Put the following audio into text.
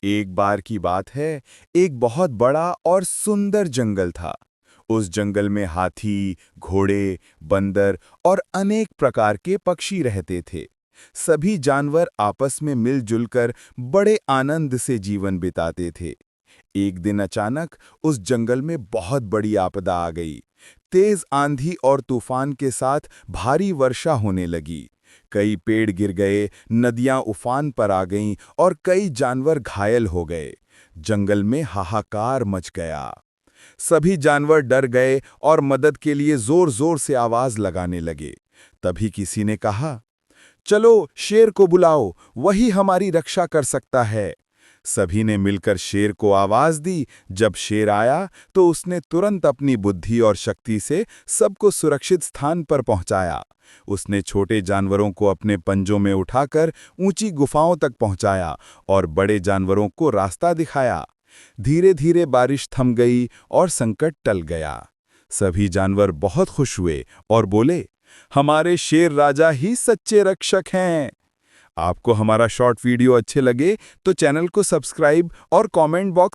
एक बार की बात है, एक बहुत बड़ा और सुंदर जंगल था। उस जंगल में हाथी, घोड़े, बंदर और अनेक प्रकार के पक्षी रहते थे। सभी जानवर आपस में मिलजुल कर बड़े आनंद से जीवन बिताते थे। एक दिन अचानक उस जंगल में बहुत बड़ी आपदा आ गई। तेज आंधी और तूफान के साथ भारी वर्षा होने लगी। कई पेड़ गिर गए, नदियां उफान पर आ गईं और कई जानवर घायल हो गए। जंगल में हाहाकार मच गया। सभी जानवर डर गए और मदद के लिए जोर-जोर से आवाज लगाने लगे। तभी किसी ने कहा, चलो शेर को बुलाओ, वही हमारी रक्षा कर सकता है। सभी ने मिलकर शेर को आवाज दी। जब शेर आया तो उसने तुरंत अपनी बुद्धि और शक्ति से सबको सुरक्षित स्थान पर पहुंचाया। उसने छोटे जानवरों को अपने पंजों में उठाकर ऊंची गुफाओं तक पहुंचाया और बड़े जानवरों को रास्ता दिखाया। धीरे धीरे बारिश थम गई और संकट टल गया। सभी जानवर बहुत खुश हुए और बोले, हमारे शेर राजा ही सच्चे रक्षक हैं। आपको हमारा शॉर्ट वीडियो अच्छे लगे तो चैनल को सब्सक्राइब और कमेंट बॉक्स